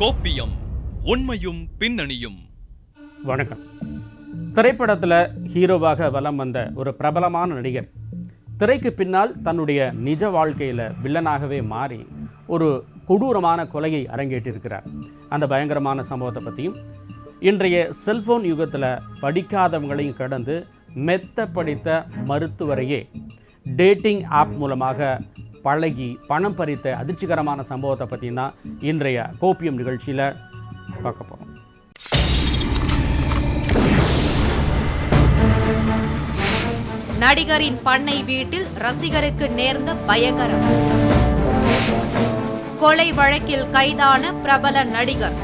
கோப்பியம் உண்மையும் பின்னணியும். வணக்கம். திரைப்படத்தில் ஹீரோவாக வலம் வந்த ஒரு பிரபலமான நடிகர் திரைக்கு பின்னால் தன்னுடைய நிஜ வாழ்க்கையில் வில்லனாகவே மாறி ஒரு கொடூரமான கொலையை அரங்கேற்றிருக்கிறார். அந்த பயங்கரமான சம்பவத்தை பற்றியும் இன்றைய செல்போன் யுகத்தில் படிக்காதவங்களையும் கடந்து மெத்த படித்த மருத்துவரையே டேட்டிங் ஆப் மூலமாக பழகி பணம் பறித்த அதிர்ச்சிகரமான சம்பவத்தை பற்றியும் தான் இன்றைய கோப்பியம் நிகழ்ச்சியில் பார்க்க போகிறோம். நடிகரின் பண்ணை வீட்டில் ரசிகருக்கு நேர்ந்த பயங்கரம். கொலை வழக்கில் கைதான பிரபல நடிகர்.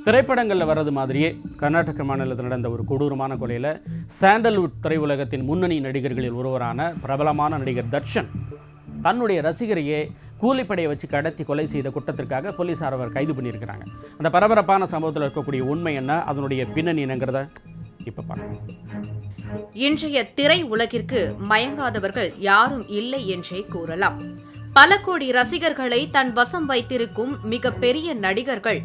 திரைப்படங்களில் வர்றது மாதிரியே கர்நாடக மாநிலத்தில் நடந்த ஒரு கொடூரமான கொலையில் சாண்டல்வுட் திரையுலகத்தின் முன்னணி நடிகர்களில் ஒருவரான பிரபலமான நடிகர் தர்ஷன் தன்னுடைய ரசிகரையே கூலிப்படையை வச்சு கடத்தி கொலை செய்த குற்றத்திற்காக போலீசார் அவர் கைது பண்ணியிருக்கிறாங்க. அந்த பரபரப்பான சம்பவத்தில் இருக்கக்கூடிய உண்மை என்ன, அதனுடைய பின்னணி என்னங்கிறத இப்போ பார்க்கலாம். இன்றைய திரை உலகிற்கு மயங்காதவர்கள் யாரும் இல்லை என்றே கூறலாம். பல கோடி ரசிகர்களை தன் வசம் வைத்திருக்கும் மிக பெரிய நடிகர்கள்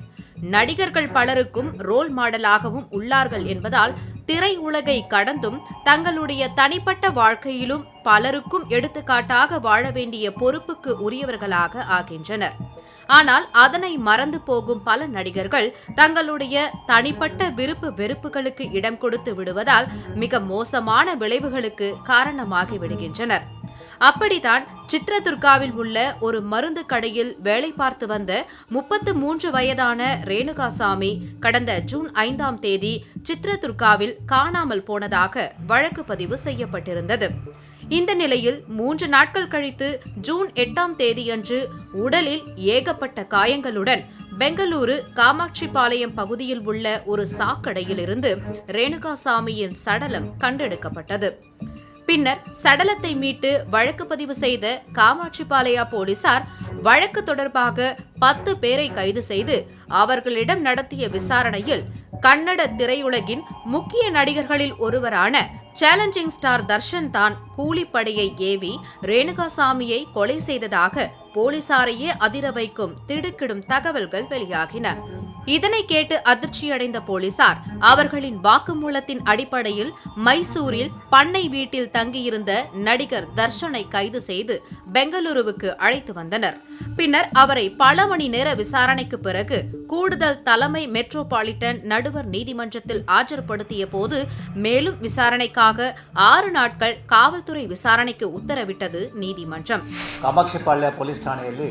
பலருக்கும் ரோல் மாடலாகவும் உள்ளார்கள் என்பதால் திரை உலகை கடந்தும் தங்களுடைய தனிப்பட்ட வாழ்க்கையிலும் பலருக்கும் எடுத்துக்காட்டாக வாழ வேண்டிய பொறுப்புக்கு உரியவர்களாக ஆகின்றனர். ஆனால் அதனை மறந்து போகும் பல நடிகர்கள் தங்களுடைய தனிப்பட்ட விருப்பு வெறுப்புகளுக்கு இடம் கொடுத்து விடுவதால் மிக மோசமான விளைவுகளுக்கு காரணமாகி விடுகின்றனர். அப்படித்தான் சித்ரதுர்காவில் உள்ள ஒரு மருந்து கடையில் வேலை பார்த்து வந்த 33 வயதான ரேணுகாசாமி கடந்த ஜூன் 5ஆம் தேதி சித்ரதுர்காவில் காணாமல் போனதாக வழக்கு பதிவு செய்யப்பட்டிருந்தது. இந்த நிலையில் 3 நாட்கள் கழித்து ஜூன் 8ஆம் தேதியன்று உடலில் ஏகப்பட்ட காயங்களுடன் பெங்களூரு காமாட்சிபாளையம் பகுதியில் உள்ள ஒரு சாக்கடையில் இருந்து ரேணுகாசாமியின் சடலம் கண்டெடுக்கப்பட்டது. பின்னர் சடலத்தை மீட்டு வழக்கு பதிவு செய்த காமாட்சிபாளைய போலீசார் வழக்கு தொடர்பாக 10 பேரை கைது செய்து அவர்களிடம் நடத்திய விசாரணையில் கன்னட திரையுலகின் முக்கிய நடிகர்களில் ஒருவரான சேலஞ்சிங் ஸ்டார் தர்ஷன் தான் கூலிப்படையை ஏவி ரேணுகாசாமியை கொலை செய்ததாக போலீசாரையே அதிர வைக்கும் திடுக்கிடும் தகவல்கள் வெளியாகின. இதனை கேட்டு அதிர்ச்சியடைந்த போலீசார் அவர்களின் வாக்குமூலத்தின் அடிப்படையில் மைசூரில் பண்ணை வீட்டில் தங்கியிருந்த நடிகர் தர்ஷனை கைது செய்து பெங்களூருவுக்கு அழைத்து வந்தனர். பின்னர் அவரை பல மணி நேர விசாரணைக்கு பிறகு கூடுதல் தலைமை மெட்ரோபாலிட்டன் நடுவர் நீதிமன்றத்தில் ஆஜர்படுத்திய போது மேலும் விசாரணைக்காக 6 நாட்கள் காவல்துறை விசாரணைக்கு உத்தரவிட்டது ನೀதிமன்றம். ಕಾಮಾಕ್ಷಿಪಾಳ್ಯ ಪೊಲೀಸ್ ಠಾಣೆಯಲ್ಲಿ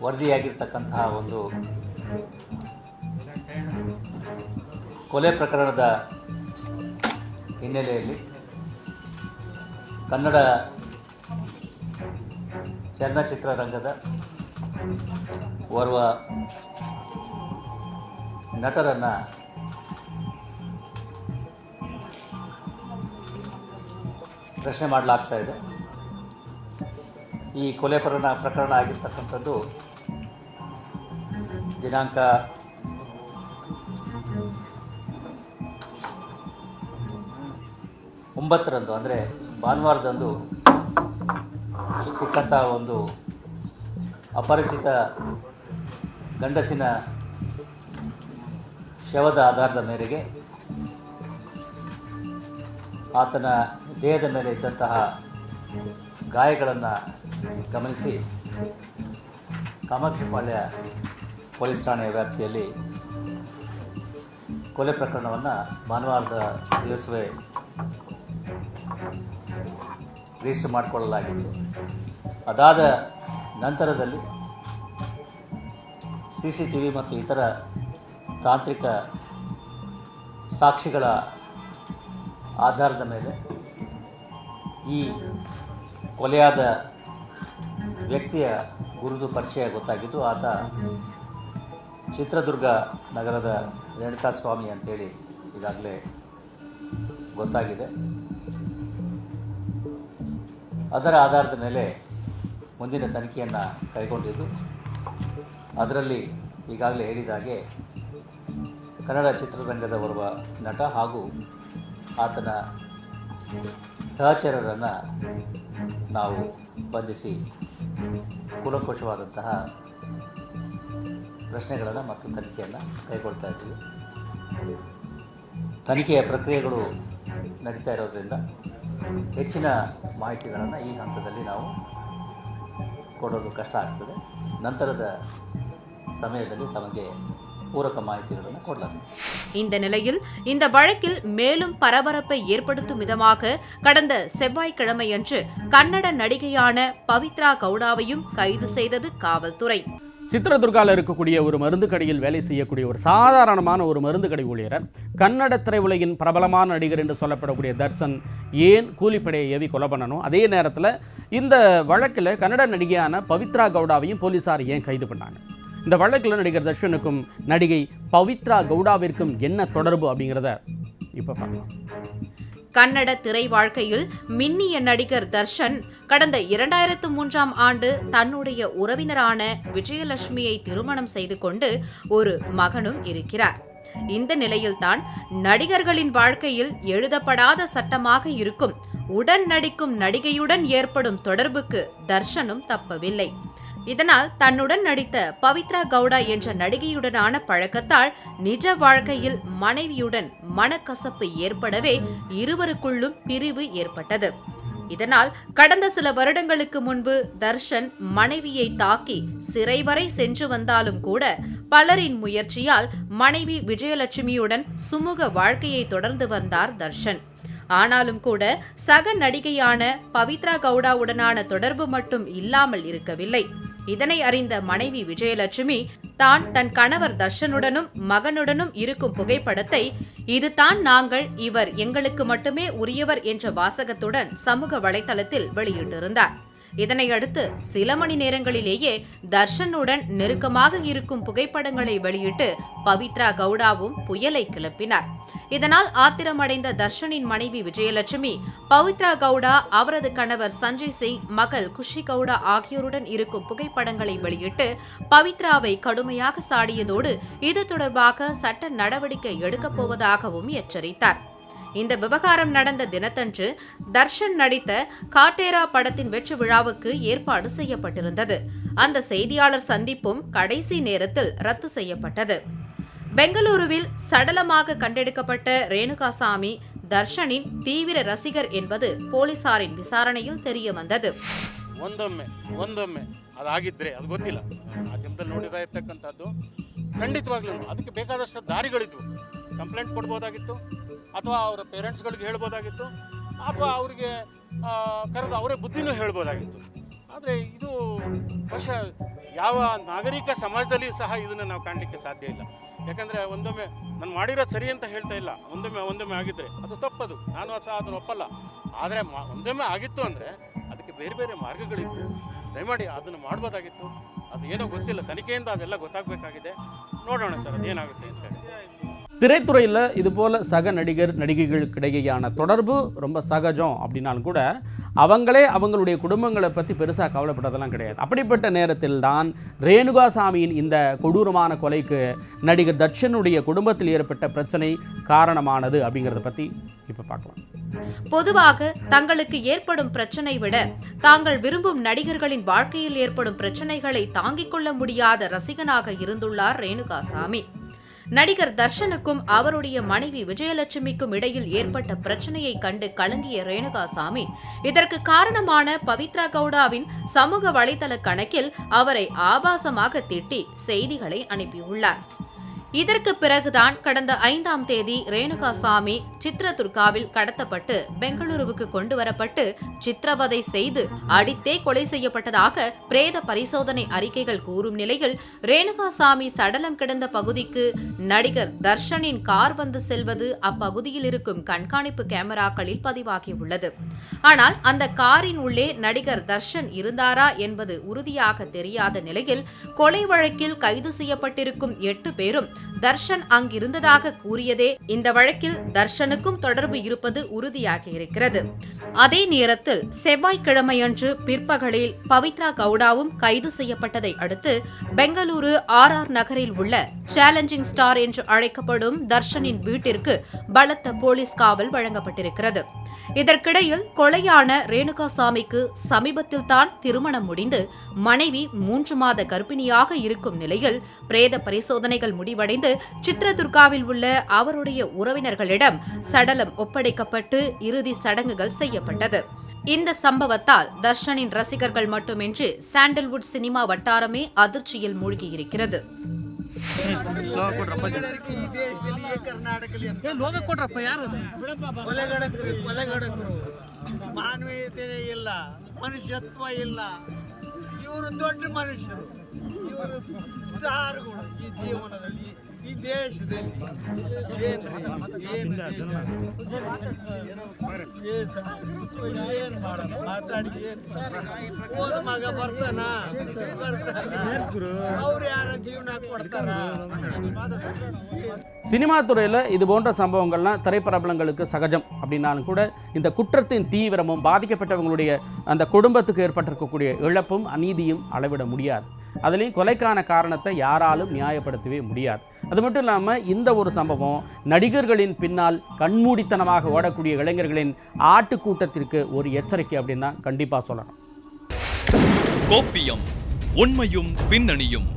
ವರದಿಯಾಗಿರ್ತಕ್ಕಂತಹ ಒಂದು ಕೊಲೆ ಪ್ರಕರಣದ ಹಿನ್ನೆಲೆಯಲ್ಲಿ ಕನ್ನಡ ಚಲನಚಿತ್ರರಂಗದ ಓರ್ವ ನಟರನ್ನು ಪ್ರಶ್ನೆ ಮಾಡಲಾಗ್ತಾ ಇದೆ. ಈ ಕೊಲೆ ಪ್ರಕರಣ ಆಗಿರ್ತಕ್ಕಂಥದ್ದು ದಿನಾಂಕ 9ರಂದು ಅಂದರೆ ಭಾನುವಾರದಂದು ಸಿಕ್ಕಂಥ ಒಂದು ಅಪರಿಚಿತ ಗಂಡಸಿನ ಶವದ ಆಧಾರದ ಮೇರೆಗೆ ಆತನ ದೇಹದ ಮೇಲೆ ಇದ್ದಂತಹ ಗಾಯಗಳನ್ನು ಗಮನಿಸಿ ಕಾಮಾಕ್ಷಿಪಾಳ್ಯ ಪೊಲೀಸ್ ಠಾಣೆಯ ವ್ಯಾಪ್ತಿಯಲ್ಲಿ ಕೊಲೆ ಪ್ರಕರಣವನ್ನು ಭಾನುವಾರದ ದಿವಸವೇ ರಿಜಿಸ್ಟರ್ ಮಾಡಿಕೊಳ್ಳಲಾಗಿತ್ತು. ಅದಾದ ನಂತರದಲ್ಲಿ CCTV ಮತ್ತು ಇತರ ತಾಂತ್ರಿಕ ಸಾಕ್ಷಿಗಳ ಆಧಾರದ ಮೇಲೆ ಈ ಕೊಲೆಯಾದ ವ್ಯಕ್ತಿಯ ಗುರುತು ಪರಿಚಯ ಗೊತ್ತಾಗಿದ್ದು ಆತ ಚಿತ್ರದುರ್ಗ ನಗರದ ರೇಣುಕಾಸ್ವಾಮಿ ಅಂತೇಳಿ ಈಗಾಗಲೇ ಗೊತ್ತಾಗಿದೆ. ಅದರ ಆಧಾರದ ಮೇಲೆ ಮುಂದಿನ ತನಿಖೆಯನ್ನು ಕೈಗೊಂಡಿದ್ದು ಅದರಲ್ಲಿ ಈಗಾಗಲೇ ಹೇಳಿದ ಹಾಗೆ ಕನ್ನಡ ಚಿತ್ರರಂಗದ ಓರ್ವ ನಟ ಹಾಗೂ ಆತನ ಸಹಚರರನ್ನು ನಾವು ಬಂಧಿಸಿ ಕೂಲಂಕುಷವಾದಂತಹ ಪ್ರಶ್ನೆಗಳನ್ನು ಮತ್ತು ತನಿಖೆಯನ್ನು ಕೈಗೊಳ್ತಾ ಇದ್ದೀವಿ. ತನಿಖೆಯ ಪ್ರಕ್ರಿಯೆಗಳು ನಡೀತಾ ಇರೋದರಿಂದ ಹೆಚ್ಚಿನ ಮಾಹಿತಿಗಳನ್ನು ಈ ಹಂತದಲ್ಲಿ ನಾವು ಕೊಡೋದು ಕಷ್ಟ ಆಗ್ತದೆ. ನಂತರದ ಸಮಯದಲ್ಲಿ ತಮಗೆ பூரக மாಹಿತಿಗಳನ್ನು கொள்ளலாம். இந்த நிலையில் இந்த வழக்கில் மேலும் பரபரப்பை ஏற்படுத்தும் விதமாக கடந்த செவ்வாய்க்கிழமையன்று கன்னட நடிகையான பவித்ரா கவுடாவையும் கைது செய்தது காவல்துறை. சித்ரதுர்காவில் இருக்கக்கூடிய ஒரு மருந்து கடையில் வேலை செய்யக்கூடிய ஒரு சாதாரணமான ஒரு மருந்து கடை ஊழியரை கன்னட திரையுலகின் பிரபலமான நடிகர் என்று சொல்லப்படக்கூடிய தர்ஷன் ஏன் கூலிப்படையை ஏவி கொலை பண்ணணும்? அதே நேரத்தில் இந்த வழக்கில் கன்னட நடிகையான பவித்ரா கவுடாவையும் போலீஸார் ஏன் கைது பண்ணாங்க? இந்த வழக்கில் நடிகர் தர்ஷனுக்கும் நடிகை பவித்ரா கவுடாவிற்கும் என்ன தொடர்பு அப்படிங்கிறத இப்போ பார்க்கலாம். கன்னட திரை வாழ்க்கையில் மின்னிய நடிகர் தர்ஷன் கடந்த 2003ஆம் ஆண்டு தன்னுடைய உறவினரான விஜயலட்சுமியை திருமணம் செய்து கொண்டு ஒரு மகனும் இருக்கிறார். இந்த நிலையில்தான் நடிகர்களின் வாழ்க்கையில் எழுதப்படாத சட்டமாக இருக்கும் உடன் நடிக்கும் நடிகையுடன் ஏற்படும் தொடர்புக்கு தர்ஷனும் தப்பவில்லை. இதனால் தன்னுடன் நடித்த பவித்ரா கவுடா என்ற நடிகையுடனான பழக்கத்தால் நிஜ வாழ்க்கையில் மனைவியுடன் மனக்கசப்பு ஏற்படவே இருவருக்குள்ளும் பிரிவு ஏற்பட்டது. இதனால் கடந்த சில வருடங்களுக்கு முன்பு தர்ஷன் மனைவியை தாக்கி சிறை வரை சென்று வந்தாலும் கூட பலரின் முயற்சியால் மனைவி விஜயலட்சுமியுடன் சுமூக வாழ்க்கையை தொடர்ந்து வந்தார் தர்ஷன். ஆனாலும் கூட சக நடிகையான பவித்ரா கவுடாவுடனான தொடர்பு மட்டும் இல்லாமல் இருக்கவில்லை. இதனை அறிந்த மனைவி விஜயலட்சுமி தான் தன் கணவர் தர்ஷனுடனும் மகனுடனும் இருக்கும் புகைப்படத்தை இதுதான் நாங்கள், இவர் எங்களுக்கு மட்டுமே உரியவர் என்ற வாசகத்துடன் சமூக வலைதளத்தில் வெளியிட்டிருந்தார். இதனையடுத்து சில மணி நேரங்களிலேயே தர்ஷனுடன் நெருக்கமாக இருக்கும் புகைப்படங்களை வெளியிட்டு பவித்ரா கவுடாவும் புயலை கிளப்பினார். இதனால் ஆத்திரமடைந்த தர்ஷனின் மனைவி விஜயலட்சுமி பவித்ரா கவுடா, அவரது கணவர் சஞ்சய் சிங், மகள் குஷி கவுடா ஆகியோருடன் இருக்கும் புகைப்படங்களை வெளியிட்டு பவித்ராவை கடுமையாக சாடியதோடு இது தொடர்பாக சட்ட நடவடிக்கை எடுக்கப் போவதாகவும் எச்சரித்தார். இந்த விவகாரம் நடந்த தினத்தன்று தர்ஷன் நடித்த காட்டேரா படத்தின் வெற்றி விழாவுக்கு ஏற்பாடு செய்யப்பட்டிருந்தது. அந்த செய்தியாளர் சந்திப்பும் கடைசி நேரத்தில் ரத்து செய்யப்பட்டது. பெங்களூருவில் சடலமாக கண்டெடுக்கப்பட்ட ரேணுகாசாமி தர்ஷனின் தீவிர ரசிகர் என்பது போலீசாரின் விசாரணையில் தெரிய வந்தது. ಒಂದೊಮ್ಮೆ ಅದಾಗಿದ್ರೆ ಅದು ಗೊತ್ತಿಲ್ಲ, ಮಾಧ್ಯಮದಲ್ಲಿ ನೋಡಿದ ಇರ್ತಕ್ಕಂಥದ್ದು ಖಂಡಿತವಾಗ್ಲೂ ಅದಕ್ಕೆ ಬೇಕಾದಷ್ಟು ದಾರಿಗಳಿದ್ವು. ಕಂಪ್ಲೇಂಟ್ ಕೊಡ್ಬೋದಾಗಿತ್ತು, ಅಥವಾ ಅವರ ಪೇರೆಂಟ್ಸ್ಗಳಿಗೆ ಹೇಳ್ಬೋದಾಗಿತ್ತು, ಅಥವಾ ಅವರಿಗೆ ಕರೆದು ಅವರೇ ಬುದ್ಧಿನೂ ಹೇಳ್ಬೋದಾಗಿತ್ತು. ಆದರೆ ಇದು ಬಹುಶಃ ಯಾವ ನಾಗರಿಕ ಸಮಾಜದಲ್ಲಿ ಸಹ ಇದನ್ನು ನಾವು ಕಾಣಲಿಕ್ಕೆ ಸಾಧ್ಯ ಇಲ್ಲ. ಯಾಕಂದರೆ ಒಂದೊಮ್ಮೆ ನಾನು ಮಾಡಿರೋ ಸರಿ ಅಂತ ಹೇಳ್ತಾ ಇಲ್ಲ, ಒಂದೊಮ್ಮೆ ಆಗಿದ್ದರೆ ಅದು ತಪ್ಪದು, ನಾನು ಸಹ ಅದನ್ನು ಒಪ್ಪಲ್ಲ. ಆದರೆ ಒಂದೊಮ್ಮೆ ಆಗಿತ್ತು ಅಂದರೆ ಅದಕ್ಕೆ ಬೇರೆ ಬೇರೆ ಮಾರ್ಗಗಳಿತ್ತು. ದಯಮಾಡಿ ಅದನ್ನು ಮಾಡ್ಬೋದಾಗಿತ್ತು. ಅದು ಏನೋ ಗೊತ್ತಿಲ್ಲ, ತನಿಖೆಯಿಂದ ಅದೆಲ್ಲ ಗೊತ್ತಾಗಬೇಕಾಗಿದೆ. ನೋಡೋಣ ಸರ್ ಅದೇನಾಗುತ್ತೆ ಅಂತೇಳಿ. திரைத்துறையில் இதுபோல் சக நடிகைகளுக்கு இடையேயான தொடர்பு ரொம்ப சகஜம் அப்படின்னாலும் கூட அவங்களே அவங்களுடைய குடும்பங்களை பற்றி பெருசாக கவலைப்பட்டதெல்லாம் கிடையாது. அப்படிப்பட்ட நேரத்தில் தான் ரேணுகாசாமியின் இந்த கொடூரமான கொலைக்கு நடிகர் தர்ஷனுடைய குடும்பத்தில் ஏற்பட்ட பிரச்சனை காரணமானது அப்படிங்கிறத பற்றி இப்போ பார்க்கலாம். பொதுவாக தங்களுக்கு ஏற்படும் பிரச்சனை விட தாங்கள் விரும்பும் நடிகர்களின் வாழ்க்கையில் ஏற்படும் பிரச்சனைகளை தாங்கிக் கொள்ள முடியாத ரசிகனாக இருந்துள்ளார் ரேணுகாசாமி. நடிகர் தர்ஷனுக்கும் அவருடைய மனைவி விஜயலட்சுமிக்கும் இடையில் ஏற்பட்ட பிரச்சனையை கண்டு கலங்கிய ரேணுகாசாமி இதற்கு காரணமான பவித்ரா கவுடாவின் சமூக வலைதள கணக்கில் அவரை ஆபாசமாக திட்டி செய்திகளை அனுப்பியுள்ளார். இதற்கு பிறகுதான் கடந்த 5ஆம் தேதி ரேணுகாசாமி சித்ரதுர்காவில் கடத்தப்பட்டு பெங்களூருவுக்கு கொண்டு வரப்பட்டு சித்திரவதை செய்து அடித்தே கொலை செய்யப்பட்டதாக பிரேத பரிசோதனை அறிக்கைகள் கூறும் நிலையில் ரேணுகாசாமி சடலம் கிடந்த பகுதிக்கு நடிகர் தர்ஷனின் கார் வந்து செல்வது அப்பகுதியில் இருக்கும் கண்காணிப்பு கேமராக்களில் பதிவாகியுள்ளது. ஆனால் அந்த காரின் உள்ளே நடிகர் தர்ஷன் இருந்தாரா என்பது உறுதியாக தெரியாத நிலையில் கொலை வழக்கில் கைது செய்யப்பட்டிருக்கும் 8 பேரும் தர்ஷன் அங்கிருந்ததாக கூறியதே இந்த வழக்கில் தர்ஷனுக்கும் தொடர்பு இருப்பது உறுதியாகி இருக்கிறது. அதே நேரத்தில் செவ்வாய்க்கிழமையன்று பிற்பகலில் பவித்ரா கவுடாவும் கைது செய்யப்பட்டதை அடுத்து பெங்களூரு RR நகரில் உள்ள சேலஞ்சிங் ஸ்டார் என்று அழைக்கப்படும் தர்ஷனின் வீட்டிற்கு பலத்த போலீஸ் காவல் வழங்கப்பட்டிருக்கிறது. இதற்கிடையில் கொலையான ரேணுகாசாமிக்கு சமீபத்தில் தான் திருமணம் முடிந்து மனைவி 3 மாத கர்ப்பிணியாக இருக்கும் நிலையில் பிரேத பரிசோதனைகள் முடிவடைந்து சித்ரதுர்காவில் உள்ள அவருடைய உறவினர்களிடம் சடலம் ஒப்படைக்கப்பட்டு இறுதி சடங்குகள் செய்யப்பட்டது. இந்த சம்பவத்தால் தர்ஷனின் ரசிகர்கள் மட்டுமின்றி சாண்டல்வுட் சினிமா வட்டாரமே அதிர்ச்சியில் மூழ்கியிருக்கிறது. ಮಾನವೀಯತೆ ಇಲ್ಲ, ಮನುಷ್ಯತ್ವ ಇಲ್ಲ. ಇವರು ದೊಡ್ಡ ಮನುಷ್ಯರು, ಇವರು ಸ್ಟಾರ್ಗಳು ಈ ಜೀವನದಲ್ಲಿ, ಈ ದೇಶದಲ್ಲಿ. ಏನ್ ಮಾಡೋಣ ಮಾತಾಡಿ ಹೋದ ಮಗ ಬರ್ತಾನ ಅವ್ರು ಯಾರ ಜೀವನ ಕೊಡ್ತಾರ? சினிமா துறையில் இது போன்ற சம்பவங்கள்லாம் திரைப்பிரபலங்களுக்கு சகஜம் அப்படின்னாலும் கூட இந்த குற்றத்தின் தீவிரமும் பாதிக்கப்பட்டவங்களுடைய அந்த குடும்பத்துக்கு ஏற்பட்டிருக்கக்கூடிய இழப்பும் அநீதியும் அளவிட முடியாது. அதுலேயும் கொலைக்கான காரணத்தை யாராலும் நியாயப்படுத்தவே முடியாது. அது மட்டும் இல்லாமல் இந்த ஒரு சம்பவம் நடிகர்களின் பின்னால் கண்மூடித்தனமாக ஓடக்கூடிய இளைஞர்களின் ஆட்டுக்கூட்டத்திற்கு ஒரு எச்சரிக்கை அப்படின்னு தான் கண்டிப்பாக சொல்லணும். கோப்பியம் உண்மையும் பின்னணியும்.